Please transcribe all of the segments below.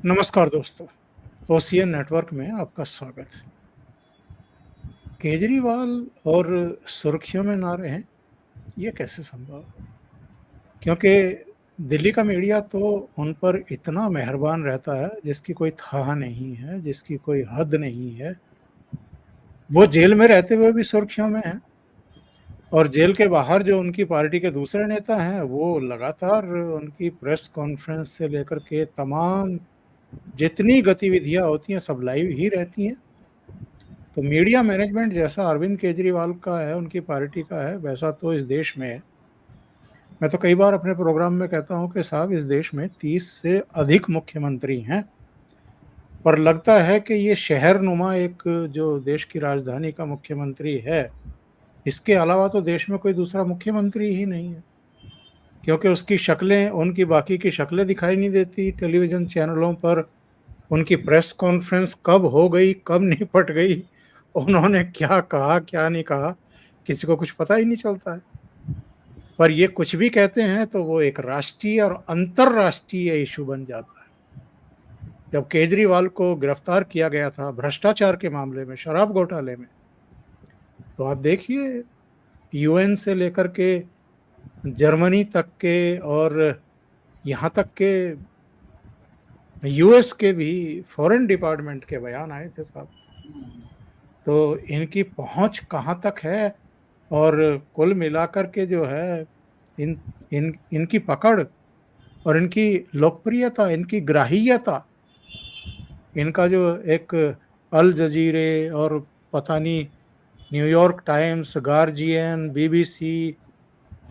नमस्कार दोस्तों, OCN network में आपका स्वागत है। केजरीवाल और सुर्खियों में ना रहें, ये कैसे संभव है? क्योंकि दिल्ली का मीडिया तो उन पर इतना मेहरबान रहता है, जिसकी कोई थाह नहीं है, जिसकी कोई हद नहीं है। वो जेल में रहते हुए भी सुर्खियों में हैं और जेल के बाहर जो उनकी पार्टी के दूसरे नेता हैं, वो लगातार उनकी प्रेस कॉन्फ्रेंस से लेकर के तमाम जितनी गतिविधियाँ होती हैं, सब लाइव ही रहती हैं। तो मीडिया मैनेजमेंट जैसा अरविंद केजरीवाल का है, उनकी पार्टी का है, वैसा तो इस देश में है। मैं तो कई बार अपने प्रोग्राम में कहता हूँ कि साहब इस देश में 30 से अधिक मुख्यमंत्री हैं, पर लगता है कि ये शहरनुमा एक जो देश की राजधानी का मुख्यमंत्री है, इसके अलावा तो देश में कोई दूसरा मुख्यमंत्री ही नहीं है। क्योंकि उसकी शक्लें उनकी बाकी की शक्लें दिखाई नहीं देती टेलीविज़न चैनलों पर, उनकी प्रेस कॉन्फ्रेंस कब हो गई, कब निपट गई, उन्होंने क्या कहा, क्या नहीं कहा, किसी को कुछ पता ही नहीं चलता है। पर ये कुछ भी कहते हैं तो वो एक राष्ट्रीय और अंतर्राष्ट्रीय इश्यू बन जाता है। जब केजरीवाल को गिरफ्तार किया गया था भ्रष्टाचार के मामले में, शराब घोटाले में, तो आप देखिए यूएन से लेकर के जर्मनी तक के और यहाँ तक के यूएस के भी फॉरेन डिपार्टमेंट के बयान आए थे साहब। तो इनकी पहुंच कहाँ तक है और कुल मिलाकर के जो है इन इन इनकी पकड़ और इनकी लोकप्रियता, इनकी ग्राह्यता, इनका जो एक अल जजीरे और पता नहीं न्यूयॉर्क टाइम्स, गार्जियन, बीबीसी,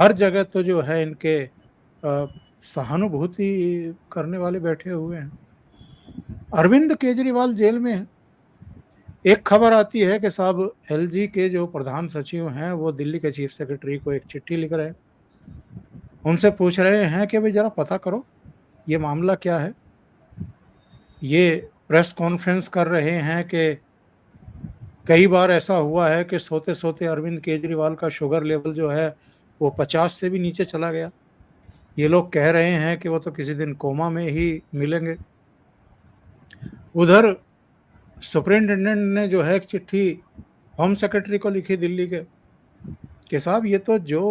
हर जगह तो जो है इनके सहानुभूति करने वाले बैठे हुए हैं। अरविंद केजरीवाल जेल में है। एक खबर आती है कि साहब एलजी के जो प्रधान सचिव हैं वो दिल्ली के चीफ सेक्रेटरी को एक चिट्ठी लिख रहे हैं। उनसे पूछ रहे हैं कि भाई जरा पता करो ये मामला क्या है। ये प्रेस कॉन्फ्रेंस कर रहे हैं कि कई बार ऐसा हुआ है कि सोते सोते अरविंद केजरीवाल का शुगर लेवल जो है वो 50 से भी नीचे चला गया। ये लोग कह रहे हैं कि वो तो किसी दिन कोमा में ही मिलेंगे। उधर सुपरिंटेंडेंट ने जो है एक चिट्ठी होम सेक्रेटरी को लिखी दिल्ली के कि साहब ये तो जो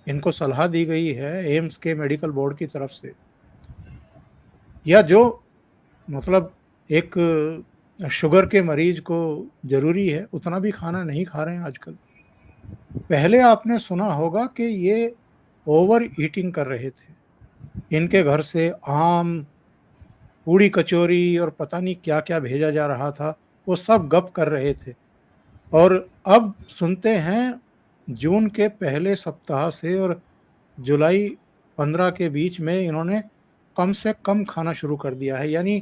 इनको सलाह दी गई है एम्स के मेडिकल बोर्ड की तरफ से, या जो मतलब एक शुगर के मरीज को जरूरी है उतना भी खाना नहीं खा रहे हैं आजकल। पहले आपने सुना होगा कि ये ओवर ईटिंग कर रहे थे, इनके घर से आम, पूड़ी कचौरी और पता नहीं क्या क्या भेजा जा रहा था, वो सब गप कर रहे थे। और अब सुनते हैं जून के पहले सप्ताह से और जुलाई 15 के बीच में इन्होंने कम से कम खाना शुरू कर दिया है। यानी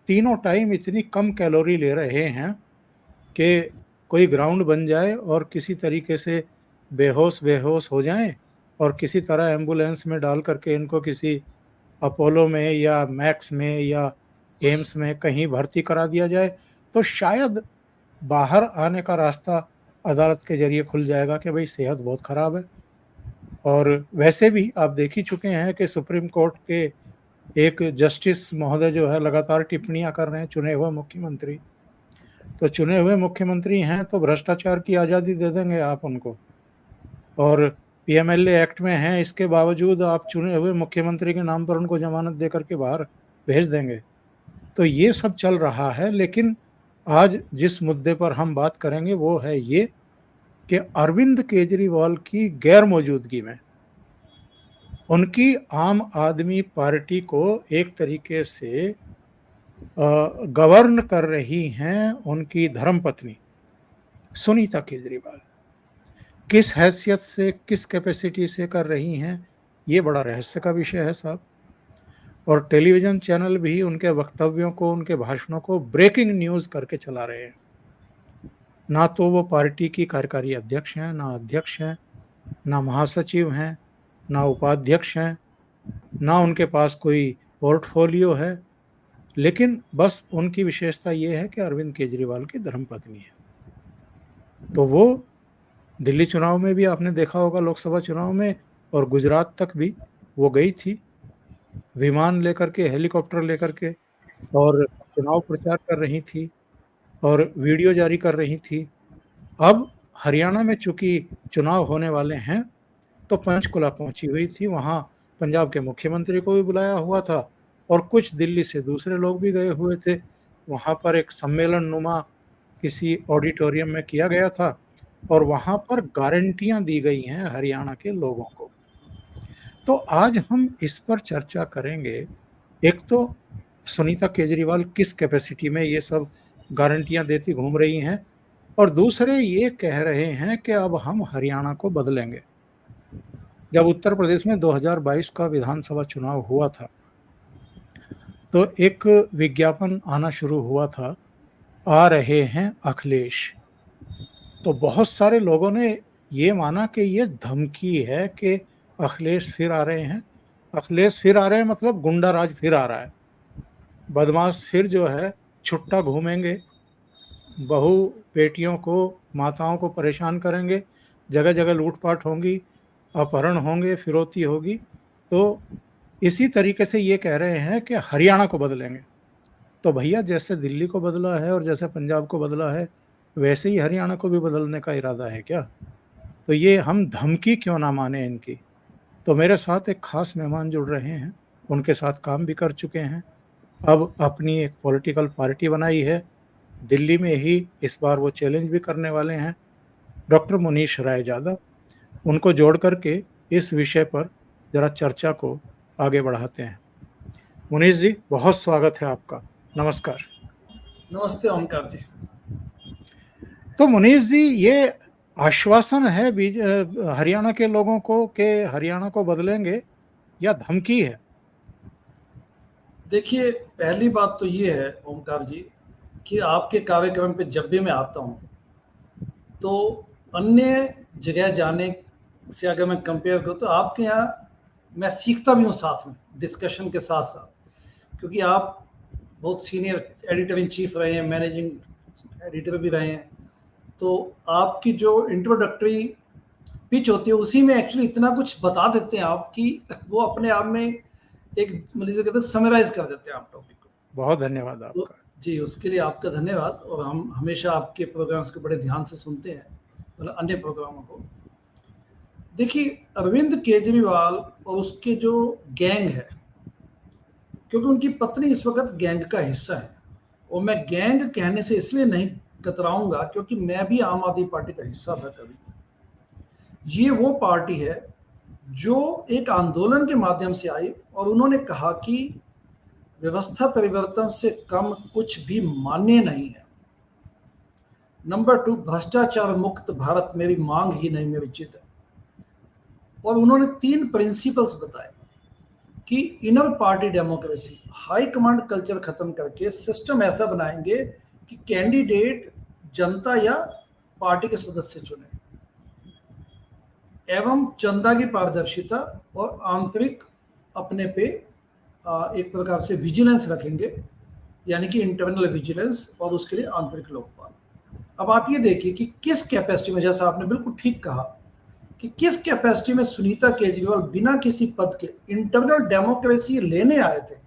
तीनों टाइम इतनी कम कैलोरी ले रहे हैं कि कोई ग्राउंड बन जाए और किसी तरीके से बेहोश बेहोश हो जाएं और किसी तरह एम्बुलेंस में डाल करके इनको किसी अपोलो में या मैक्स में या एम्स में कहीं भर्ती करा दिया जाए, तो शायद बाहर आने का रास्ता अदालत के ज़रिए खुल जाएगा कि भई सेहत बहुत ख़राब है। और वैसे भी आप देख ही चुके हैं कि सुप्रीम कोर्ट के एक जस्टिस महोदय जो है लगातार टिप्पणियाँ कर रहे हैं, चुने हुए मुख्यमंत्री। तो चुने हुए मुख्यमंत्री हैं तो भ्रष्टाचार की आज़ादी दे देंगे आप उनको, और पीएमएलए एक्ट में हैं, इसके बावजूद आप चुने हुए मुख्यमंत्री के नाम पर उनको ज़मानत दे करके बाहर भेज देंगे। तो ये सब चल रहा है, लेकिन आज जिस मुद्दे पर हम बात करेंगे वो है ये कि अरविंद केजरीवाल की गैर मौजूदगी में उनकी आम आदमी पार्टी को एक तरीके से गवर्न कर रही हैं उनकी धर्मपत्नी सुनीता केजरीवाल। किस हैसियत से, किस कैपेसिटी से कर रही हैं, ये बड़ा रहस्य का विषय है साहब। और टेलीविज़न चैनल भी उनके वक्तव्यों को, उनके भाषणों को ब्रेकिंग न्यूज़ करके चला रहे हैं। ना तो वो पार्टी की कार्यकारी अध्यक्ष हैं, ना अध्यक्ष हैं, ना महासचिव हैं, ना उपाध्यक्ष हैं, ना उनके पास कोई पोर्टफोलियो है, लेकिन बस उनकी विशेषता ये है कि अरविंद केजरीवाल की धर्मपत्नी है। तो वो दिल्ली चुनाव में भी आपने देखा होगा, लोकसभा चुनाव में, और गुजरात तक भी वो गई थी विमान लेकर के, हेलीकॉप्टर लेकर के, और चुनाव प्रचार कर रही थी और वीडियो जारी कर रही थी। अब हरियाणा में चूँकि चुनाव होने वाले हैं, तो पंचकुला पहुँची हुई थी, वहाँ पंजाब के मुख्यमंत्री को भी बुलाया हुआ था और कुछ दिल्ली से दूसरे लोग भी गए हुए थे। वहाँ पर एक सम्मेलन नुमा किसी ऑडिटोरियम में किया गया था और वहाँ पर गारंटियाँ दी गई हैं हरियाणा के लोगों को। तो आज हम इस पर चर्चा करेंगे। एक तो सुनीता केजरीवाल किस कैपेसिटी में ये सब गारंटियाँ देती घूम रही हैं और दूसरे ये कह रहे हैं कि अब हम हरियाणा को बदलेंगे। जब उत्तर प्रदेश में 2022 का विधानसभा चुनाव हुआ था, तो एक विज्ञापन आना शुरू हुआ था, आ रहे हैं अखिलेश। तो बहुत सारे लोगों ने ये माना कि ये धमकी है कि अखिलेश फिर आ रहे हैं। अखिलेश फिर आ रहे हैं मतलब गुंडा राज फिर आ रहा है। बदमाश फिर जो है छुट्टा घूमेंगे, बहू बेटियों को, माताओं को परेशान करेंगे, जगह-जगह लूट-पाट होंगी, अपहरण होंगे, फिरौती होगी। तो इसी तरीके से ये कह रहे हैं कि हरियाणा को बदलेंगे। तो भैया जैसे दिल्ली को बदला है और जैसे पंजाब को बदला है, वैसे ही हरियाणा को भी बदलने का इरादा है क्या? तो ये हम धमकी क्यों ना माने इनकी? तो मेरे साथ एक ख़ास मेहमान जुड़ रहे हैं, उनके साथ काम भी कर चुके हैं। अब अपनी एक पॉलिटिकल पार्टी बनाई है, दिल्ली में ही इस बार वो चैलेंज भी करने वाले हैं, डॉक्टर मुनीश राय यादव। उनको जोड़ कर के इस विषय पर ज़रा चर्चा को आगे बढ़ाते हैं। मुनीश जी, बहुत स्वागत है आपका। नमस्कार। नमस्ते ओमकार जी। तो मुनीश जी, ये आश्वासन है हरियाणा के लोगों को कि हरियाणा को बदलेंगे या धमकी है? देखिए, पहली बात तो ये है ओमकार जी कि आपके कार्यक्रम पे जब भी मैं आता हूँ, तो अन्य जगह जाने से अगर मैं कंपेयर करूँ तो आपके यहाँ मैं सीखता भी हूँ साथ में, डिस्कशन के साथ-साथ। क्योंकि आप बहुत सीनियर एडिटर इन चीफ रहे हैं, मैनेजिंग एडिटर भी रहे हैं। तो आपकी जो इंट्रोडक्टरी पिच होती है उसी में एक्चुअली इतना कुछ बता देते हैं आप कि वो अपने आप में एक मान लीजिए कहते हैं समराइज़ कर देते हैं आप टॉपिक को। बहुत धन्यवाद तो आपका। जी, उसके लिए आपका धन्यवाद और हम हमेशा आपके प्रोग्राम्स को बड़े ध्यान से सुनते हैं, मतलब अन्य प्रोग्रामों को। देखिए, अरविंद केजरीवाल और उसके जो गैंग है, क्योंकि उनकी पत्नी इस वक़्त गैंग का हिस्सा है और मैं गैंग कहने से इसलिए नहीं कतराऊँगा क्योंकि मैं भी आम आदमी पार्टी का हिस्सा था कभी। ये वो पार्टी है जो एक आंदोलन के माध्यम से आई और उन्होंने कहा कि व्यवस्था परिवर्तन से कम कुछ भी मान्य नहीं है। नंबर 2, भ्रष्टाचार मुक्त भारत मेरी मांग ही नहीं मेरी जिद है। और उन्होंने 3 प्रिंसिपल्स बताए कि inner party democracy, high command culture खत्म करके सिस्टम ऐसा बनाएंगे कि कैंडिडेट जनता या पार्टी के सदस्य चुने, एवं चंदा की पारदर्शिता और आंतरिक अपने पे एक प्रकार से विजिलेंस रखेंगे, यानी कि इंटरनल विजिलेंस और उसके लिए आंतरिक लोकपाल। अब आप ये देखिए कि किस कैपेसिटी में, जैसा आपने बिल्कुल ठीक कहा कि किस कैपेसिटी में सुनीता केजरीवाल बिना किसी पद के इंटरनल डेमोक्रेसी लेने आए थे।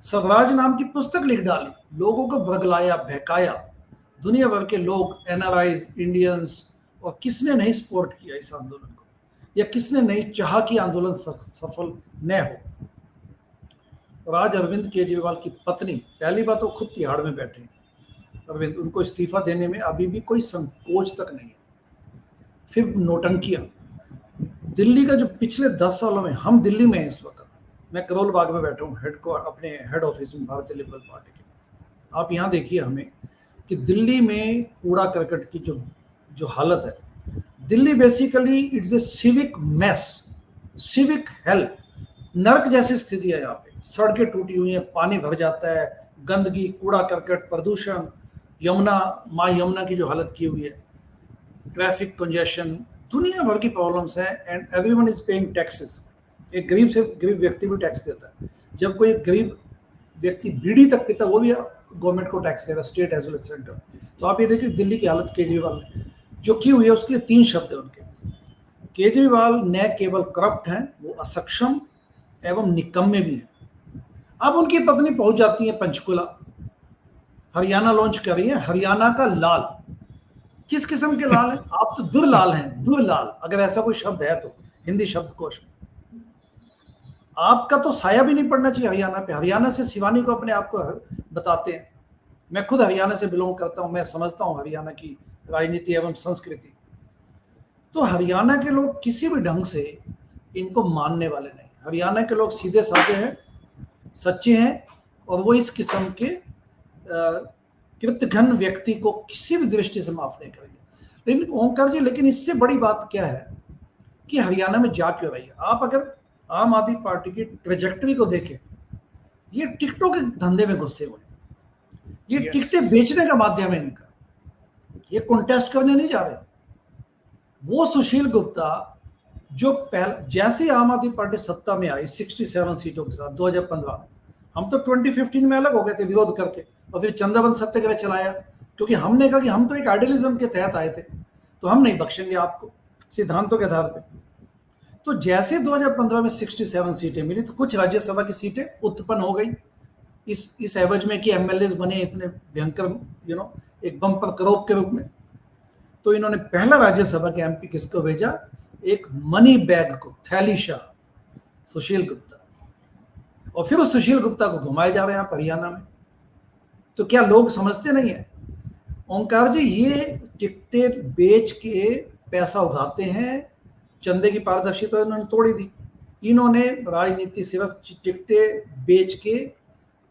स्वराज नाम की पुस्तक लिख डाली, लोगों को बरगलाया, बहकाया, दुनिया भर के लोग, एनआरआईज, इंडियंस, और किसने नहीं सपोर्ट किया इस आंदोलन को, या किसने नहीं चाहा कि आंदोलन सफल न हो। और आज अरविंद केजरीवाल की पत्नी, पहली बात वो खुद तिहाड़ में बैठे हैं अरविंद, उनको इस्तीफा देने में अभी भी कोई संकोच तक नहीं है। फिर नौटंकियां, दिल्ली का जो पिछले 10 सालों में, हम दिल्ली में हैं इस वक्त, मैं करोल बाग में बैठा हूँ अपने हेड ऑफिस में भारतीय लिबरल पार्टी के। आप यहाँ देखिए हमें कि दिल्ली में कूड़ा करकट की जो हालत है, Delhi basically it's a civic mess, civic hello, नर्क जैसी स्थिति है यहाँ पे। सड़कें टूटी हुई हैं, पानी भर जाता है, गंदगी, कूड़ा करकट, प्रदूषण, यमुना, माँ यमुना की जो हालत की हुई है, ट्रैफिक कंजेशन, दुनिया भर की प्रॉब्लम्स हैं and everyone is paying taxes. एक गरीब से गरीब व्यक्ति भी टैक्स देता है। जब कोई गरीब व्यक्ति बीड़ी तक पीता वो भी गवर्नमेंट को टैक्स देगा, state as well as centre. तो आप ये देखिए दिल्ली की हालत केजरीवाल ने जो की हुई है, उसके लिए 3 शब्द है उनके। केजरीवाल न केवल करप्ट हैं, वो असक्षम एवं निकम्मे भी हैं। अब उनकी पत्नी पहुंच जाती है पंचकुला, हरियाणा लॉन्च कर रही है, हरियाणा का लाल। किस किस्म के लाल हैं आप? तो दुर्लाल हैं, दुर्लाल, अगर ऐसा कोई शब्द है तो हिंदी शब्दकोश में। आपका तो साया भी नहीं पड़ना चाहिए हरियाणा पे। हरियाणा से शिवानी को अपने आप को बताते हैं। मैं खुद हरियाणा से बिलोंग करता हूं, मैं समझता हूं हरियाणा की राजनीति एवं संस्कृति। तो हरियाणा के लोग किसी भी ढंग से इनको मानने वाले नहीं। हरियाणा के लोग सीधे साधे हैं, सच्चे हैं, और वो इस किस्म के कृतघ्न व्यक्ति को किसी भी दृष्टि से माफ नहीं करेंगे। लेकिन ओंकार जी, लेकिन इससे बड़ी बात क्या है कि हरियाणा में जा क्यों रही है? आप अगर आम आदमी पार्टी की ट्रेजेक्टरी को देखें, ये टिकटों के धंधे में घुसे हुए हैं। ये टिकटें बेचने का माध्यम है इनका। ये कॉन्टेस्ट करने नहीं जा रहे। वो सुशील गुप्ता जो पहले, जैसे आम आदमी पार्टी सत्ता में आई 67 सीटों के साथ 2015, हम तो 2015 में अलग हो गए थे विरोध करके, और फिर चंदावन सत्याग्रह चलाया, क्योंकि हमने कहा कि हम तो एक आइडियलिज्म के तहत आए थे, तो हम नहीं बख्शेंगे आपको सिद्धांतों के आधार पर। तो जैसे 2015 में 67 सीटें मिली, तो कुछ राज्यसभा की सीटें उत्पन्न हो गई इस एवज में कि एमएलए बने इतने भयंकर एक बम्पर क्रॉप के रूप में। तो इन्होंने पहला राज्यसभा के एमपी किसको भेजा? एक मनी बैग को, थैली शाह, सुशील गुप्ता। और फिर उस सुशील गुप्ता को घुमाए जा रहे हैं हरियाणा में। तो क्या लोग समझते नहीं है? ओंकार जी, ये टिकटें बेच के पैसा उगाते हैं। चंदे की पारदर्शिता इन्होंने तोड़ी दी। इन्होंने राजनीति सिर्फ टिकटें बेच के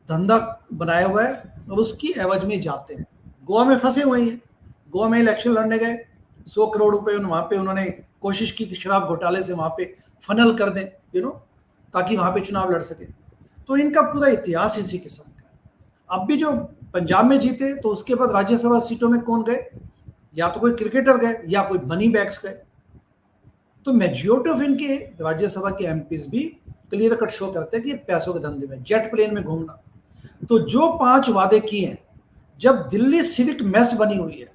धंधा बनाया हुआ है, और उसकी एवज में जाते हैं। गोवा में फंसे हुए हैं। गोवा में इलेक्शन लड़ने गए, 100 करोड़ रुपए वहां पे उन्होंने कोशिश की कि शराब घोटाले से वहां पे फनल कर दें, ताकि वहां पे चुनाव लड़ सके। तो इनका पूरा इतिहास इसी किस्म का। अब भी जो पंजाब में जीते, तो उसके बाद राज्यसभा सीटों में कौन गए? या तो कोई क्रिकेटर गए, या कोई मनी बैग्स गए। तो मेजॉरिटी ऑफ इनके राज्यसभा के एमपीज भी क्लियर कट शो करते हैं कि पैसों के धंधे में, जेट प्लेन में घूमना। तो जो 5 वादे किए हैं, जब दिल्ली सिविक मेस बनी हुई है,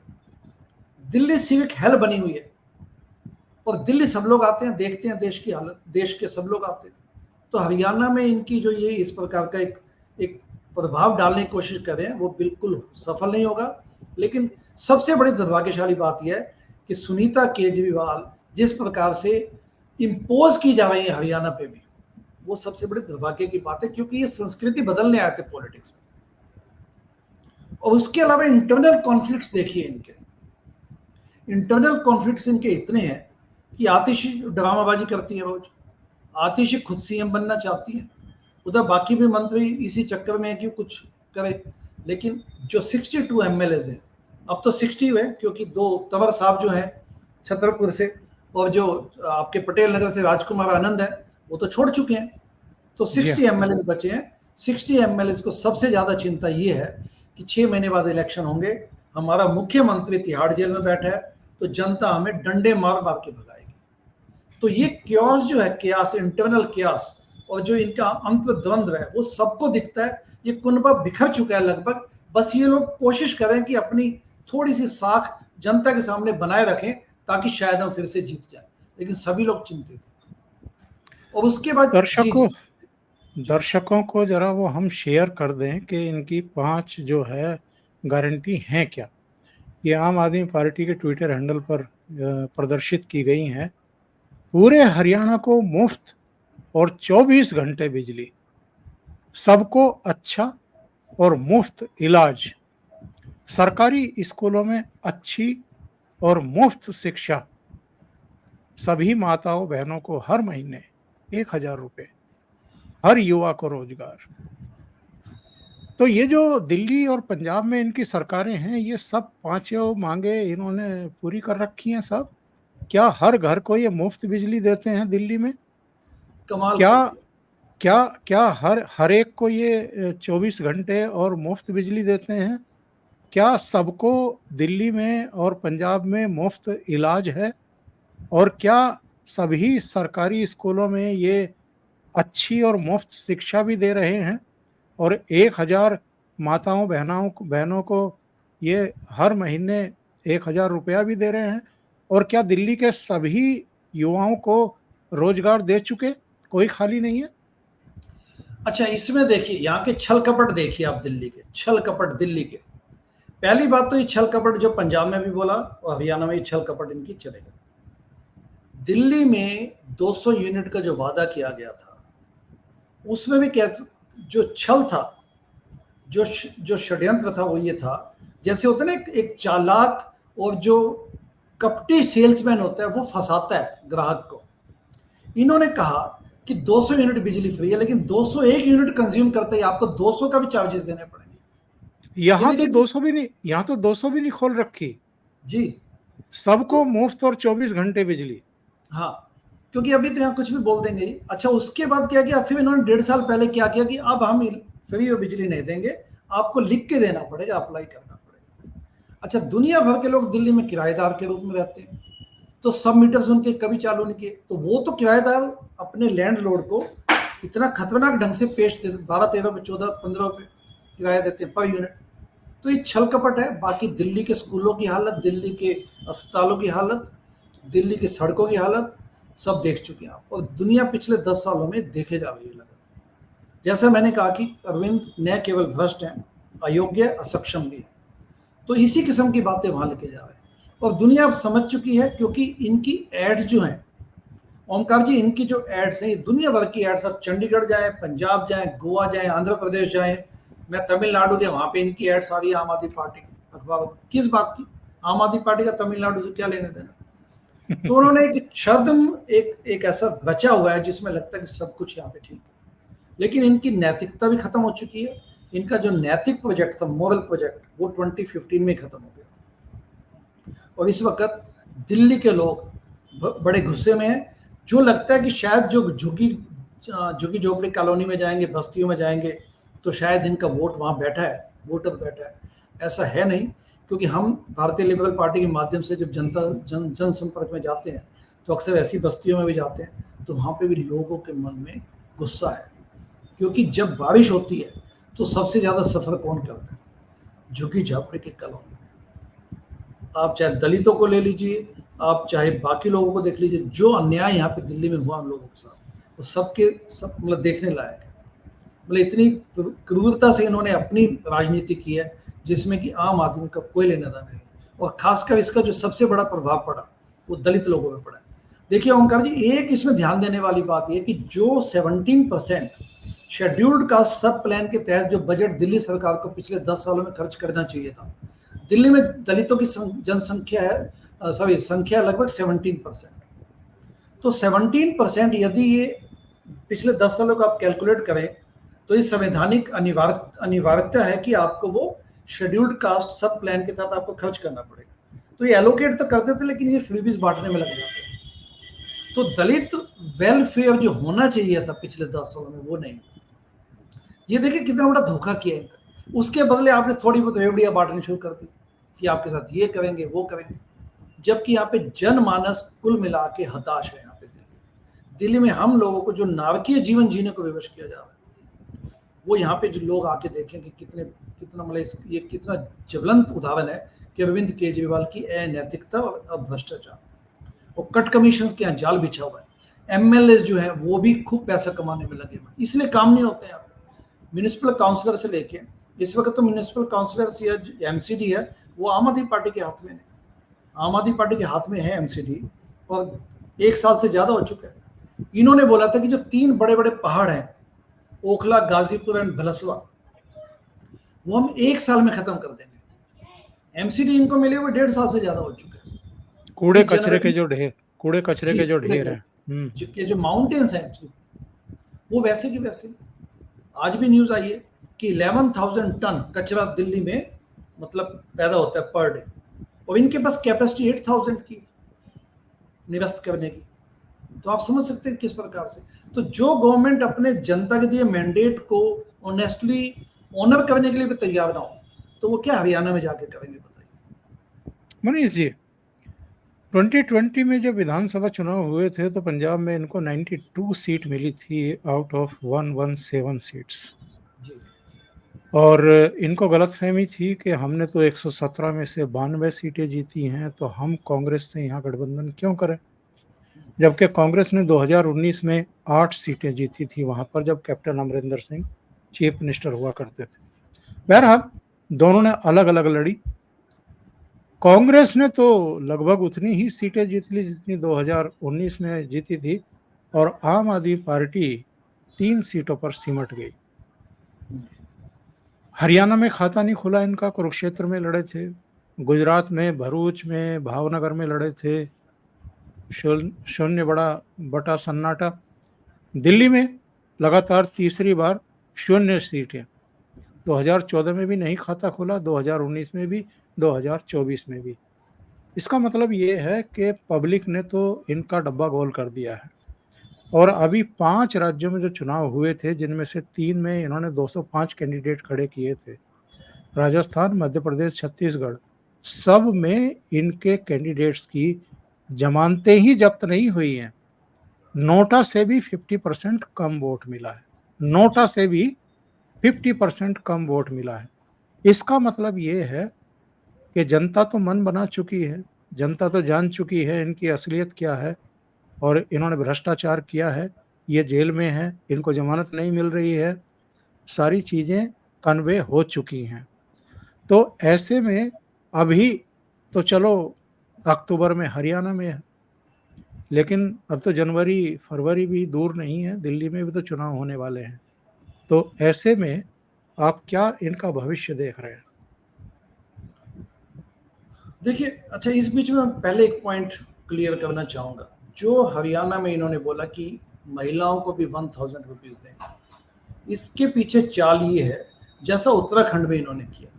दिल्ली सिविक हेल बनी हुई है, और दिल्ली सब लोग आते हैं, देखते हैं देश की हालत, देश के सब लोग आते हैं। तो हरियाणा में इनकी जो ये इस प्रकार का एक प्रभाव डालने की कोशिश कर रहे हैं, वो बिल्कुल सफल नहीं होगा। लेकिन सबसे बड़ी दुर्भाग्यशाली बात यह है कि सुनीता केजरीवाल जिस प्रकार से इम्पोज की जा रही है हरियाणा पे भी, वो सबसे बड़ी दुर्भाग्य की बात है, क्योंकि ये संस्कृति बदलने आए थे पॉलिटिक्स में। और उसके अलावा इंटरनल कॉन्फ्लिक्ट्स देखिए इनके। इंटरनल कॉन्फ्लिक्ट्स इनके इतने हैं कि आतिशी ड्रामाबाजी करती है रोज। आतिशी खुद सीएम बनना चाहती है, उधर बाकी भी मंत्री इसी चक्कर में है कि कुछ करे। लेकिन जो 62 एमएलए हैं, अब तो 60 हुए, क्योंकि 2 तंवर साहब जो हैं छतरपुर से, और जो आपके पटेल नगर से राजकुमार आनंद है, वो तो छोड़ चुके हैं। तो 60 एमएलए बचे हैं। 60 एमएलए को सबसे ज्यादा चिंता ये है कि 6 महीने बाद इलेक्शन होंगे, हमारा मुख्यमंत्री तिहाड़ जेल में बैठा है, तो जनता हमें डंडे मार मार के भगाएगी। तो ये क्यास जो है, क्यास, इंटरनल क्यास, और जो इनका अंतर्द्वंद्व है, वो सबको दिखता है। ये कुनबा बिखर चुका है लगभग। बस ये लोग कोशिश करें कि अपनी थोड़ी सी साख जनता के सामने बनाए रखें, ताकि शायद हम फिर से जीत जाए। लेकिन सभी लोग चिंतित हैं। और उसके बाद दर्शकों को जरा वो हम शेयर कर दें कि इनकी 5 जो है गारंटी हैं क्या। ये आम आदमी पार्टी के ट्विटर हैंडल पर प्रदर्शित की गई हैं। पूरे हरियाणा को मुफ्त और 24 घंटे बिजली, सबको अच्छा और मुफ्त इलाज, सरकारी स्कूलों में अच्छी और मुफ्त शिक्षा, सभी माताओं बहनों को हर महीने 1000 रुपए, हर युवा को रोजगार। तो ये जो दिल्ली और पंजाब में इनकी सरकारें हैं, ये सब 5 मांगे इन्होंने पूरी कर रखी हैं सब। क्या हर घर को ये मुफ्त बिजली देते हैं दिल्ली में? कमाल। क्या हर एक को ये 24 घंटे और मुफ्त बिजली देते हैं? क्या सबको दिल्ली में और पंजाब में मुफ्त इलाज है? और क्या सभी सरकारी स्कूलों में ये अच्छी और मुफ्त शिक्षा भी दे रहे हैं? और 1000 माताओं बहनों को ये हर महीने 1000 रुपया भी दे रहे हैं? और क्या दिल्ली के सभी युवाओं को रोजगार दे चुके? कोई खाली नहीं है? अच्छा, इसमें देखिए यहाँ के छल कपट देखिए आप, दिल्ली के छल कपट, दिल्ली के। पहली बात तो ये छल कपट जो पंजाब में भी बोला और हरियाणा में ये छल कपट इनकी चलेगा। दिल्ली में 200 यूनिट का जो वादा किया गया था उसमें भी क्या, जो छल था, जो षड्यंत्र था वो ये था, जैसे होता है ना एक चालाक और जो कपटी सेल्समैन होता है वो फंसाता है ग्राहक को। इन्होंने कहा कि 200 यूनिट बिजली फ्री है, लेकिन 201 यूनिट कंज्यूम करते ही आपको 200 का भी चार्जेस देने पड़ेंगे। यहाँ तो देखिए 200 भी नहीं, यहाँ तो 200 भी नहीं खोल रखी जी, सबको तो मुफ्त और 24 घंटे बिजली। हाँ, क्योंकि अभी तो यहाँ कुछ भी बोल देंगे ही। अच्छा, उसके बाद क्या किया फिर इन्होंने, 1.5 साल पहले क्या किया कि अब हम फ्री और बिजली नहीं देंगे, आपको लिख के देना पड़ेगा, अप्लाई करना पड़ेगा। अच्छा, दुनिया भर के लोग दिल्ली में किराएदार के रूप में रहते हैं, तो सब मीटर्स उनके कभी चालू नहीं किए, तो वो तो किराएदार अपने लैंडलॉर्ड को इतना खतरनाक ढंग से पेश देते, 12-13 पे 14-15 पे किराया देते हैं पर यूनिट। तो ये छल कपट है। बाकी दिल्ली के स्कूलों की हालत, दिल्ली के अस्पतालों की हालत, दिल्ली की सड़कों की हालत सब देख चुके हैं आप, और दुनिया पिछले 10 सालों में देखे जा रही है लगातार। जैसा मैंने कहा कि अरविंद न केवल भ्रष्ट हैं, अयोग्य, असक्षम भी है, तो इसी किस्म की बातें वहां लेके जा रहे हैं। और दुनिया अब समझ चुकी है, क्योंकि इनकी एड्स जो हैं, ओमकार जी, इनकी जो एड्स हैं, ये दुनिया भर की एड्स, अब चंडीगढ़ जाए, पंजाब जाए, गोवा जाए, आंध्र प्रदेश जाए, मैं तमिलनाडु गया, वहां पे इनकी एड्स आ रही है आम आदमी पार्टी की अखबार। किस बात की? आम आदमी पार्टी का तमिलनाडु से क्या लेने देना? तो उन्होंने एक छद्म, एक ऐसा बचा हुआ है जिसमें लगता है कि सब कुछ यहाँ पे ठीक है, लेकिन इनकी नैतिकता भी खत्म हो चुकी है। इनका जो नैतिक प्रोजेक्ट था, मॉरल प्रोजेक्ट, वो 2015 में खत्म हो गया था। और इस वक्त दिल्ली के लोग बड़े गुस्से में हैं। जो लगता है कि शायद जो झुग्गी झोपड़ी कॉलोनी में जाएंगे, बस्तियों में जाएंगे, तो शायद इनका वोट वहाँ बैठा है, वोटर बैठा है। ऐसा है नहीं, क्योंकि हम भारतीय लिबरल पार्टी के माध्यम से जब जनसंपर्क में जाते हैं, तो अक्सर ऐसी बस्तियों में भी जाते हैं, तो वहाँ पे भी लोगों के मन में गुस्सा है। क्योंकि जब बारिश होती है तो सबसे ज़्यादा सफ़र कौन करता है? झुग्गी झोपड़ी की कॉलोनी में। आप चाहे दलितों को ले लीजिए, आप चाहे बाकी लोगों को देख लीजिए, जो अन्याय यहाँ पे दिल्ली में हुआ हम लोगों के साथ, वो सबके सब मतलब देखने लायक है। मतलब इतनी क्रूरता से इन्होंने अपनी राजनीति की है, जिसमें कि आम आदमी का कोई लेना देना नहीं। और खासकर इसका जो सबसे बड़ा प्रभाव पड़ा वो दलित लोगों में पड़ा है। देखिए ओमकार जी, एक इसमें ध्यान देने वाली बात यह कि जो 17% शेड्यूल्ड कास्ट सब प्लान के तहत जो बजट दिल्ली सरकार को पिछले 10 सालों में खर्च करना चाहिए था, दिल्ली में दलितों की जनसंख्या है, संख्या लगभग 17%। तो 17% यदि ये पिछले 10 सालों का आप कैलकुलेट करें, तो ये संवैधानिक अनिवार्यता है कि आपको वो शेड्यूल्ड कास्ट सब प्लान के तहत आपको खर्च करना पड़ेगा। तो ये एलोकेट तो करते थे, लेकिन ये फ्रीबीज बांटने में लग जाते थे। तो दलित वेलफेयर जो होना चाहिए था पिछले 10 सालों में, वो नहीं। ये देखिए कितना बड़ा धोखा किया इनका। उसके बदले आपने थोड़ी बहुत रेवड़ियां बांटनी शुरू कर दी कि आपके साथ ये करेंगे, वो करेंगे, जबकि यहाँ पे जनमानस कुल मिला के हताश है। यहाँ पे दिल्ली में हम लोगों को जो नारकीय जीवन जीने को विवश किया जा रहा है, वो यहाँ पे जो लोग आके देखें कि कितना मतलब ये कितना ज्वलंत उदाहरण है कि अरविंद केजरीवाल की अनैतिकता और भ्रष्टाचार। और कट कमीशन के यहाँ जाल बिछा हुआ है। एमएलए जो है वो भी खूब पैसा कमाने में लगे हुए, इसलिए काम नहीं होते हैं। म्यूनिसिपल काउंसलर से लेके इस वक्त तो म्यूनिसिपल काउंसलर या एमसीडी है, वो आम आदमी पार्टी के हाथ में नहीं। आम आदमी पार्टी के हाथ में है एमसीडी, और 1 साल से ज्यादा हो चुका है। इन्होंने बोला था कि जो 3 बड़े बड़े पहाड़ हैं, ओखला, गाजीपुर एंड भलसवा, वो हम 1 साल में खत्म कर देंगे। एमसीडी इनको मिले हुए 1.5 साल से ज्यादा हो चुका है। कूड़े कचरे के जो ढेर है, जो माउंटेन्स हैं वो वैसे की वैसे। आज भी न्यूज आई है कि 11,000 टन कचरा दिल्ली में मतलब पैदा होता है पर डे, और इनके पास कैपेसिटी 8,000 की निरस्त करने की। तो आप समझ सकते हैं किस प्रकार से। तो जो गवर्नमेंट अपने जनता के दिए मैंडेट को ऑनेस्टली ऑनर करने के लिए भी तैयार ना हो, तो वो क्या हरियाणा में जाके करेंगे बताइए। मनीष जी, 2020 में जब विधानसभा चुनाव हुए थे तो पंजाब में इनको 92 सीट मिली थी आउट ऑफ 117 सीट्स। और इनको गलतफहमी थी कि हमने तो 117 में से 92 सीटें जीती हैं, तो हम कांग्रेस से यहाँ गठबंधन क्यों करें। जबकि कांग्रेस ने 2019 में 8 सीटें जीती थी वहां पर, जब captain Amarinder Singh chief minister हुआ करते थे। बहरहाल दोनों ने अलग अलग लड़ी। कांग्रेस ने तो लगभग उतनी ही सीटें जीत ली जितनी 2019 में जीती थी, और आम आदमी पार्टी 3 सीटों पर सिमट गई। हरियाणा में खाता नहीं खुला इनका, कुरुक्षेत्र में लड़े थे, गुजरात में भरूच में, भावनगर में लड़े थे, शून्य बड़ा बटा सन्नाटा। दिल्ली में लगातार तीसरी बार शून्य सीटें, 2014 में भी नहीं खाता खुला, 2019 में भी, 2024 में भी। इसका मतलब ये है कि पब्लिक ने तो इनका डब्बा गोल कर दिया है। और अभी 5 राज्यों में जो चुनाव हुए थे, जिनमें से 3 में इन्होंने 205 कैंडिडेट खड़े किए थे, राजस्थान, मध्य प्रदेश, छत्तीसगढ़, सब में इनके कैंडिडेट्स की जमानतें ही जब्त नहीं हुई हैं। नोटा से भी 50% कम वोट मिला है, नोटा से भी 50% कम वोट मिला है। इसका मतलब ये है कि जनता तो मन बना चुकी है, जनता तो जान चुकी है इनकी असलियत क्या है, और इन्होंने भ्रष्टाचार किया है, ये जेल में है, इनको जमानत नहीं मिल रही है, सारी चीज़ें कन्वे हो चुकी हैं। तो ऐसे में अभी तो चलो अक्टूबर में हरियाणा में है, लेकिन अब तो जनवरी फरवरी भी दूर नहीं है, दिल्ली में भी तो चुनाव होने वाले हैं। तो ऐसे में आप क्या इनका भविष्य देख रहे हैं? देखिए, अच्छा, इस बीच में मैं पहले एक पॉइंट क्लियर करना चाहूँगा। जो हरियाणा में इन्होंने बोला कि महिलाओं को भी 1000 रुपीज़ देंगे, इसके पीछे चाल ये है, जैसा उत्तराखंड में इन्होंने किया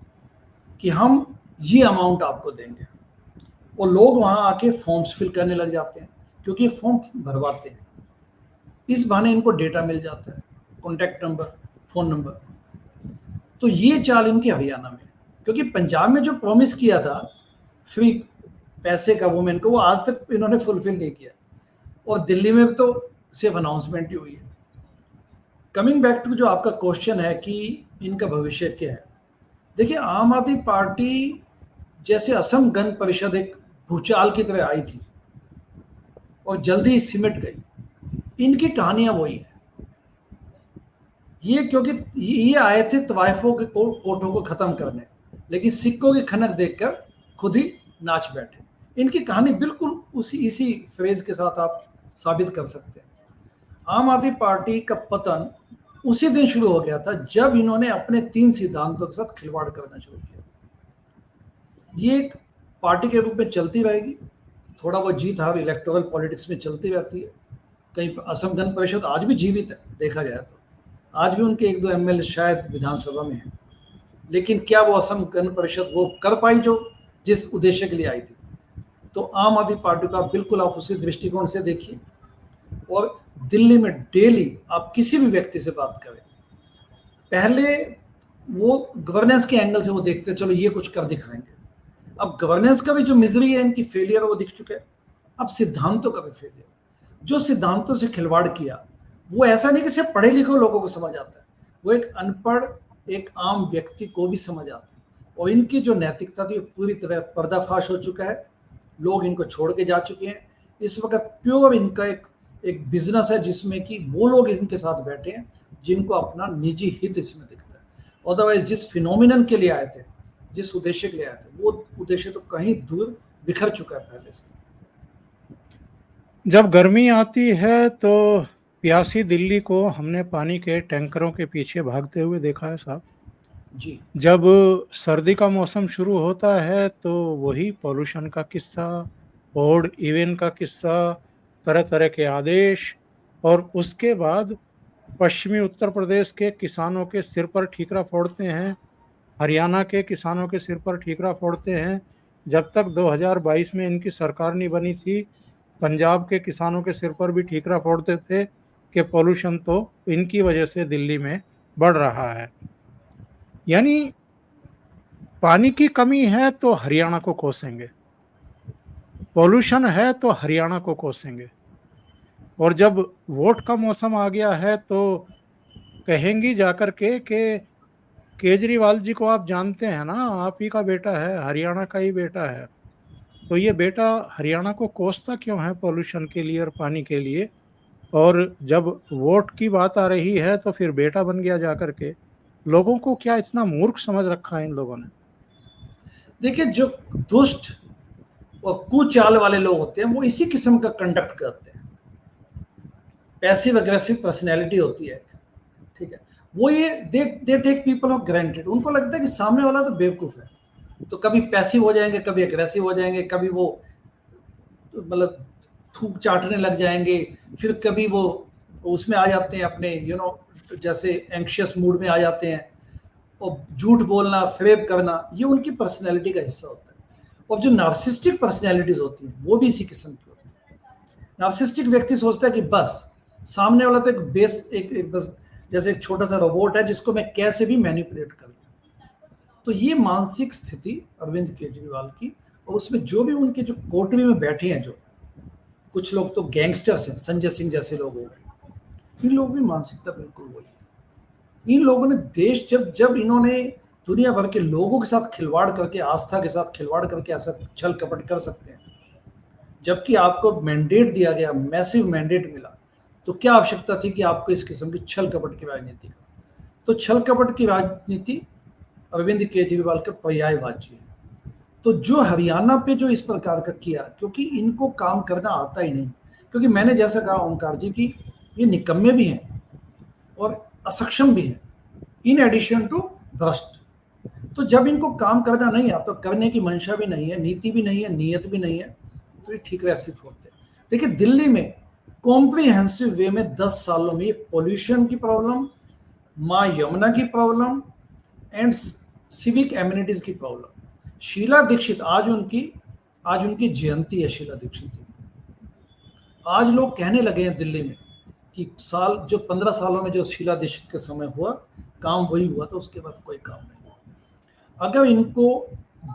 कि हम ये अमाउंट आपको देंगे, और लोग वहाँ आके फॉर्म्स फिल करने लग जाते हैं, क्योंकि फॉर्म भरवाते हैं। इस बहाने इनको डेटा मिल जाता है, कॉन्टैक्ट नंबर, फ़ोन नंबर। तो ये चाल इनकी हरियाणा में, क्योंकि पंजाब में जो प्रॉमिस किया था फ्री पैसे का वुमेन को, वो आज तक इन्होंने फुलफिल नहीं किया, और दिल्ली में तो सिर्फ अनाउंसमेंट ही हुई है। कमिंग बैक टू जो आपका क्वेश्चन है कि इनका भविष्य क्या है, देखिए, आम आदमी पार्टी जैसे असम गण परिषद एक भूचाल की तरह आई थी और जल्दी ही सिमट गई, इनकी कहानियां वही है। ये क्योंकि ये आए थे तवाइफों के कोठों को खत्म करने, लेकिन सिक्कों की खनक देखकर खुद ही नाच बैठे। इनकी कहानी बिल्कुल इसी फ्रेज के साथ आप साबित कर सकते हैं। आम आदमी पार्टी का पतन उसी दिन शुरू हो गया था जब इन्होंने अपने 3 सिद्धांतों के साथ खिलवाड़ करना शुरू किया। ये एक पार्टी के रूप में चलती रहेगी, थोड़ा बहुत जीत हार इलेक्टोरल पॉलिटिक्स में चलती रहती है। कहीं असम गण परिषद आज भी जीवित है, देखा जाए तो आज भी उनके 1-2 एमएलए शायद विधानसभा में हैं, लेकिन क्या वो असम गण परिषद वो कर पाई जो जिस उद्देश्य के लिए आई थी? तो आम आदमी पार्टी का बिल्कुल आप उसी दृष्टिकोण से देखिए। और दिल्ली में डेली आप किसी भी व्यक्ति से बात करें, पहले वो गवर्नेंस के एंगल से वो देखते चलो ये कुछ कर दिखाएंगे। अब गवर्नेंस का भी जो मिजरी है, इनकी फेलियर है, वो दिख चुका है। अब सिद्धांतों का भी फेलियर, जो सिद्धांतों से खिलवाड़ किया, वो ऐसा नहीं कि सिर्फ पढ़े लिखे लोगों को समझ आता है, वो एक अनपढ़ एक आम व्यक्ति को भी समझ आता है। और इनकी जो नैतिकता थी पूरी तरह पर्दाफाश हो चुका है, लोग इनको छोड़ के जा चुके हैं। इस वक्त प्योर इनका एक बिजनेस है, जिसमें कि वो लोग इनके साथ बैठे हैं जिनको अपना निजी हित इसमें दिखता है। अदरवाइज जिस फिनोमिनन के लिए आए थे, जिस उद्देश्य के लिए आए थे, वो उद्देश्य तो कहीं दूर बिखर चुका है पहले से। जब गर्मी आती है तो प्यासी दिल्ली को हमने पानी के टैंकरों के पीछे भागते हुए देखा है साहब। जी, जब सर्दी का मौसम शुरू होता है तो वही पॉल्यूशन का किस्सा, ओड इवेंट का किस्सा, तरह तरह के आदेश, और उसके बाद पश्चिमी उत्तर प्रदेश के किसानों के सिर पर ठीकरा फोड़ते हैं, हरियाणा के किसानों के सिर पर ठीकरा फोड़ते हैं। जब तक 2022 में इनकी सरकार नहीं बनी थी, पंजाब के किसानों के सिर पर भी ठीकरा फोड़ते थे कि पॉल्यूशन तो इनकी वजह से दिल्ली में बढ़ रहा है। यानी पानी की कमी है तो हरियाणा को कोसेंगे, पॉल्यूशन है तो हरियाणा को कोसेंगे, और जब वोट का मौसम आ गया है तो कहेंगी जाकर के कि केजरीवाल जी को आप जानते हैं ना, आप ही का बेटा है, हरियाणा का ही बेटा है। तो ये बेटा हरियाणा को कोसता क्यों है पॉल्यूशन के लिए और पानी के लिए, और जब वोट की बात आ रही है तो फिर बेटा बन गया जाकर के। लोगों को क्या इतना मूर्ख समझ रखा है इन लोगों ने? देखिए, जो दुष्ट और कुचाल वाले लोग होते हैं वो इसी किस्म का कंडक्ट करते हैं। पैसिव अग्रेसिव पर्सनैलिटी होती है, ठीक है। वो ये they take people of granted. उनको लगता है कि सामने वाला तो बेवकूफ है, तो कभी पैसिव हो जाएंगे, कभी अग्रेसिव हो जाएंगे, कभी वो तो मतलब थूक चाटने लग जाएंगे, फिर कभी वो उसमें आ जाते हैं अपने जैसे एंक्शियस मूड में आ जाते हैं, और झूठ बोलना, फ्रेब करना, ये उनकी पर्सनैलिटी का हिस्सा होता है। और जो नार्सिस्टिक पर्सनैलिटीज होती हैं वो भी इसी किस्म की होती है। नार्सिस्टिक व्यक्ति सोचता है कि बस सामने वाला तो एक बेस एक बस जैसे एक छोटा सा रोबोट है जिसको मैं कैसे भी मैनिपुलेट कर लूं। तो ये मानसिक स्थिति अरविंद केजरीवाल की, और उसमें जो भी उनके जो कोटरी में बैठे हैं, जो कुछ लोग तो गैंगस्टर्स हैं, संजय सिंह जैसे लोग हो गए, इन लोगों की मानसिकता बिल्कुल वही है। इन लोगों ने देश जब जब इन्होंने दुनिया भर के लोगों के साथ खिलवाड़ करके, आस्था के साथ खिलवाड़ करके ऐसा छल कपट कर सकते हैं, जबकि आपको मैंडेट दिया गया, मैसिव मैंडेट मिला, तो क्या आवश्यकता थी कि आपको इस किस्म की छल कपट की राजनीति का? तो छल कपट की राजनीति अरविंद केजरीवाल का पर्यायवाची है। तो जो हरियाणा पे जो इस प्रकार का किया, क्योंकि इनको काम करना आता ही नहीं, क्योंकि मैंने जैसा कहा ओमकार जी की ये निकम्मे भी हैं और असक्षम भी हैं, इन एडिशन टू भ्रष्ट। तो जब इनको काम करना नहीं आता, करने की मंशा भी नहीं है, नीति भी नहीं है, नीयत भी नहीं है, तो ये ठीक वैसे होते हैं। देखिए, दिल्ली में कॉम्प्रिहेंसिव वे में 10 सालों में पोल्यूशन की प्रॉब्लम, माँ यमुना की प्रॉब्लम एंड सिविक एमिनिटीज की प्रॉब्लम। शीला दीक्षित, आज उनकी जयंती है शीला दीक्षित की। आज लोग कहने लगे हैं दिल्ली में कि 15 सालों में जो शीला दीक्षित के समय हुआ काम वही हुआ, तो उसके बाद कोई काम नहीं हुआ। अगर इनको,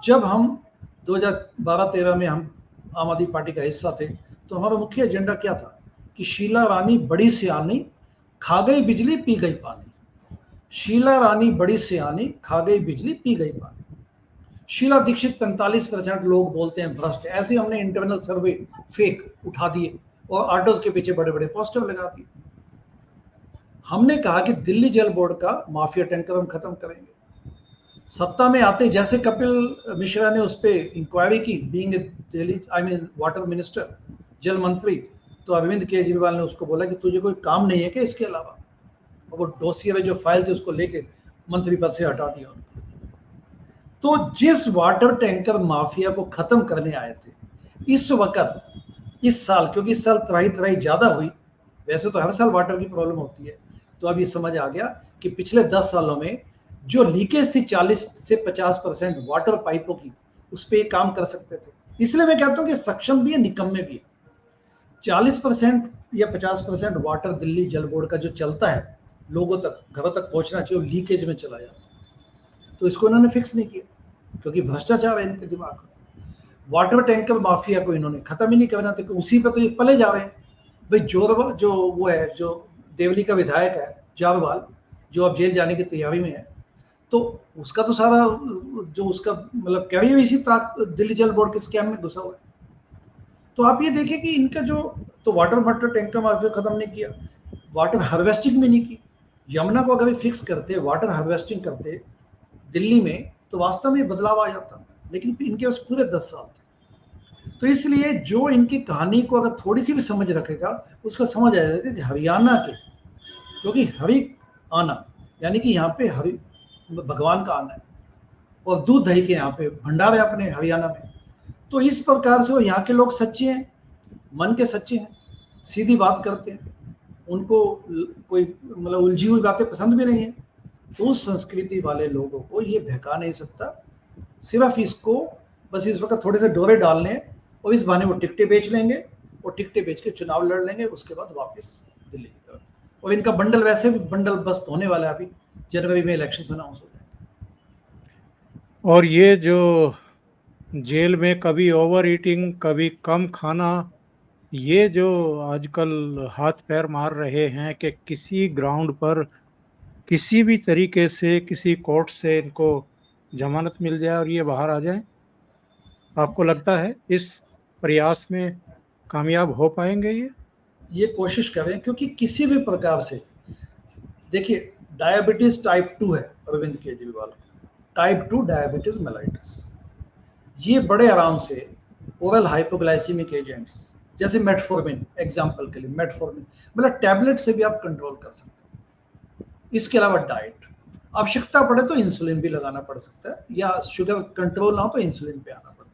जब हम 2012-13 में हम आम आदमी पार्टी का हिस्सा थे, तो हमारा मुख्य एजेंडा क्या था कि शीला रानी बड़ी सियानी, खा गई बिजली पी गई पानी। शीला रानी बड़ी सियानी, खा गई बिजली पी गई पानी। शीला दीक्षित 45% लोग बोलते हैं भ्रष्ट। ऐसे हमने इंटरनल सर्वे फेक उठा दिए और ऑटोज के पीछे बड़े बड़े पोस्टर लगा दिए। हमने कहा कि दिल्ली जल बोर्ड का माफिया टैंकर हम खत्म करेंगे। सत्ता में आते जैसे कपिल मिश्रा ने उस पर इंक्वायरी की, बीइंग दिल्ली वाटर मिनिस्टर, जल मंत्री, तो अरविंद केजरीवाल ने उसको बोला कि तुझे कोई काम नहीं है क्या इसके अलावा, और वो डोसियर में जो फाइल थी उसको लेके मंत्री पद से हटा दिया उनको। तो जिस वाटर टैंकर माफिया को खत्म करने आए थे, इस वक्त, इस साल, क्योंकि इस साल त्राही त्राही ज्यादा हुई, वैसे तो हर साल वाटर की प्रॉब्लम होती है, तो अब ये समझ आ गया कि पिछले 10 सालों में जो लीकेज थी 40 से 50% वाटर पाइपों की, उस पर काम कर सकते थे। इसलिए मैं कहता हूं कि सक्षम भी है, निकम्मे भी है। 40% या 50% वाटर दिल्ली जल बोर्ड का जो चलता है, लोगों तक, घरों तक पहुंचना चाहिए, वो लीकेज में चला जाता है। तो इसको इन्होंने फिक्स नहीं किया, क्योंकि भ्रष्टाचार है इनके दिमाग में। वाटर टैंकर माफिया को इन्होंने खत्म ही नहीं करना था, उसी पर तो ये पले जा रहे हैं। भाई जोरवा जो वो है, जो देवली का विधायक है जारवाल, जो अब जेल जाने की तैयारी में है, तो उसका तो सारा जो उसका मतलब कैरियर इसी दिल्ली जल बोर्ड के स्कैम में घुसा हुआ है। तो आप ये देखिए कि इनका जो, तो वाटर टैंकर माफिया खत्म नहीं किया, वाटर हार्वेस्टिंग भी नहीं की। यमुना को अगर फिक्स करते, वाटर हार्वेस्टिंग करते दिल्ली में, तो वास्तव में बदलाव आ जाता, लेकिन इनके पास पूरे 10 साल थे। तो इसलिए जो इनकी कहानी को अगर थोड़ी सी भी समझ रखेगा, उसको समझ आएगा कि हरियाणा के, क्योंकि हरि आना यानी कि यहाँ पे हरि भगवान का आना है, और दूध दही के यहाँ पे भंडार है अपने हरियाणा में। तो इस प्रकार से वो यहाँ के लोग सच्चे हैं, मन के सच्चे हैं, सीधी बात करते हैं, उनको कोई मतलब उलझी हुई बातें पसंद भी नहीं है। तो उस संस्कृति वाले लोगों को ये बहका नहीं सकता। सिर्फ इसको बस इस वक्त थोड़े से डोरे डालने हैं, और इस बहाने वो टिकटें बेच लेंगे, और टिकटें बेच के चुनाव लड़ लेंगे, उसके बाद वापस दिल्ली की तरफ। और इनका बंडल वैसे भी बंडल बस्त होने वाला है, अभी जनवरी में इलेक्शन अनाउंस हो जाएंगे। और ये जो जेल में कभी ओवर ईटिंग, कभी कम खाना, ये जो आजकल हाथ पैर मार रहे हैं कि किसी ग्राउंड पर किसी भी तरीके से किसी कोर्ट से इनको जमानत मिल जाए और ये बाहर आ जाए, आपको लगता है इस प्रयास में कामयाब हो पाएंगे ये कोशिश करें, क्योंकि किसी भी प्रकार से देखिए, डायबिटीज टाइप 2 है अरविंद केजरीवाल को, टाइप 2 डायबिटीज मेलाइटिस, ये बड़े आराम से ओरल हाइपोग्लाइसीमिक एजेंट्स जैसे मेटफॉर्मिन, एग्जाम्पल के लिए मेटफॉर्मिन, मतलब टैबलेट से भी आप कंट्रोल कर सकते हैं। इसके अलावा डाइट, आवश्यकता पड़े तो इंसुलिन भी लगाना पड़ सकता है, या शुगर कंट्रोल ना हो तो इंसुलिन पे आना पड़ता है।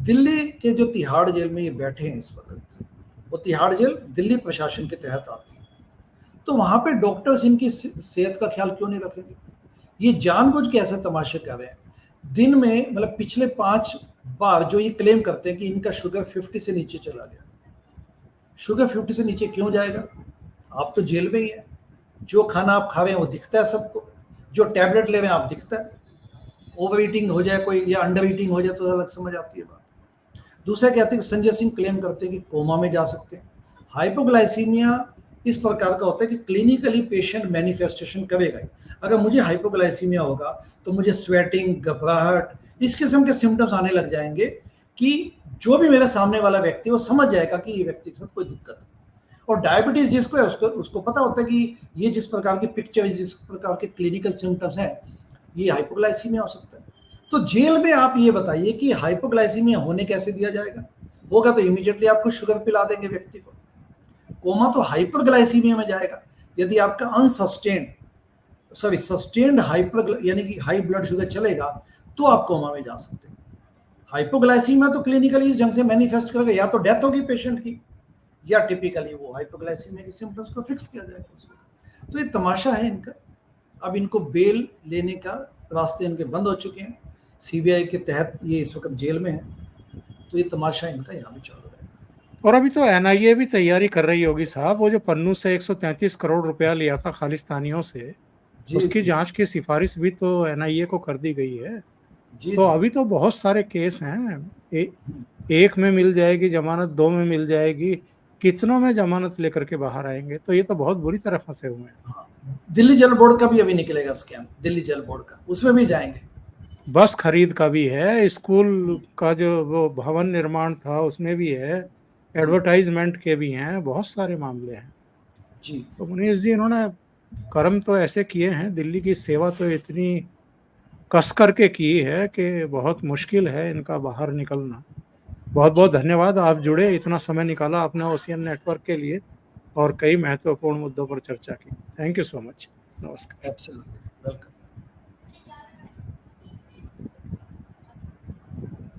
दिल्ली के जो तिहाड़ जेल में ये बैठे हैं इस वक्त, वो तिहाड़ जेल दिल्ली प्रशासन के तहत आती है, तो वहां पे डॉक्टर्स इनकी सेहत का ख्याल क्यों नहीं रखेंगे? ये जानबूझ के ऐसे तमाशे कर रहे हैं। दिन में मतलब पिछले 5 बार जो ये क्लेम करते हैं कि इनका शुगर 50 से नीचे चला गया। शुगर 50 से नीचे क्यों जाएगा? आप तो जेल में ही है, जो खाना आप खा रहे हैं वो दिखता है सबको, जो टैबलेट ले रहे हैं आप दिखता है। ओवर ईटिंग हो जाए कोई या अंडर ईटिंग हो जाए तो अलग समझ आती है बात। दूसरा कहते हैं कि संजय सिंह क्लेम करते हैं कि कोमा में जा सकते हैं। हाइपोग्लाइसीमिया इस प्रकार का होता है कि क्लिनिकली पेशेंट मैनिफेस्टेशन करेगा ही। अगर मुझे हाइपोग्लाइसीमिया होगा तो मुझे स्वेटिंग, घबराहट, इस किस्म के सिम्टम्स आने लग जाएंगे कि जो भी मेरे सामने वाला व्यक्ति वो समझ जाएगा कि ये व्यक्ति के साथ कोई दिक्कत है। और डायबिटीज जिसको है उसको पता होता है कि ये जिस प्रकार की पिक्चर, जिस प्रकार के क्लिनिकल सिम्टम्स हैं, ये हाइपोग्लाइसीमिया हो सकता है। तो जेल में आप ये बताइए कि हाइपोग्लाइसीमिया होने कैसे दिया जाएगा? होगा तो इमीडिएटली आपको शुगर पिला देंगे व्यक्ति को। कोमा तो हाइपरग्लाइसीमिया में जाएगा यदि आपका सस्टेन्ड हाइपर यानी कि हाई ब्लड शुगर चलेगा, तो आप कोमा में जा सकते हैं। हाइपोग्लाइसीमिया तो क्लिनिकली इस ढंग से मैनिफेस्ट करेगा, या तो डेथ होगी पेशेंट की, या टिपिकली वो हाइपोग्लाइसीमिया के सिम्टम्स को फिक्स किया जाएगा। तो ये तमाशा है इनका। अब इनको बेल लेने का रास्ते इनके बंद हो चुके हैं, सीबीआई के तहत ये इस वक्त जेल में है, तो ये तमाशा इनका यहाँ भी चालू रहेगा। और अभी तो एनआईए भी तैयारी कर रही होगी साहब, वो जो पन्नू से 133 करोड़ रुपया लिया था खालिस्तानियों से, उसकी जांच की सिफारिश भी तो एनआईए को कर दी गई है। तो अभी तो बहुत सारे केस हैं, एक में मिल जाएगी जमानत, 2 में मिल जाएगी, कितनों में जमानत लेकर के बाहर आएंगे। तो ये तो बहुत बुरी तरह फंसे हुए हैं। दिल्ली जल बोर्ड का भी अभी निकलेगा स्कैम, दिल्ली जल बोर्ड का, उसमें भी जाएंगे। बस खरीद का भी है, स्कूल का जो वो भवन निर्माण था उसमें भी है, एडवर्टाइजमेंट के भी हैं, बहुत सारे मामले हैं जी। तो मुनीष जी, इन्होंने कर्म तो ऐसे किए हैं, दिल्ली की सेवा तो इतनी कस करके की है कि बहुत मुश्किल है इनका बाहर निकलना। बहुत बहुत धन्यवाद, आप जुड़े, इतना समय निकाला आपने ओशियन नेटवर्क के लिए और कई महत्वपूर्ण मुद्दों पर चर्चा की। Thank you so much. नमस्कार। Absolutely welcome.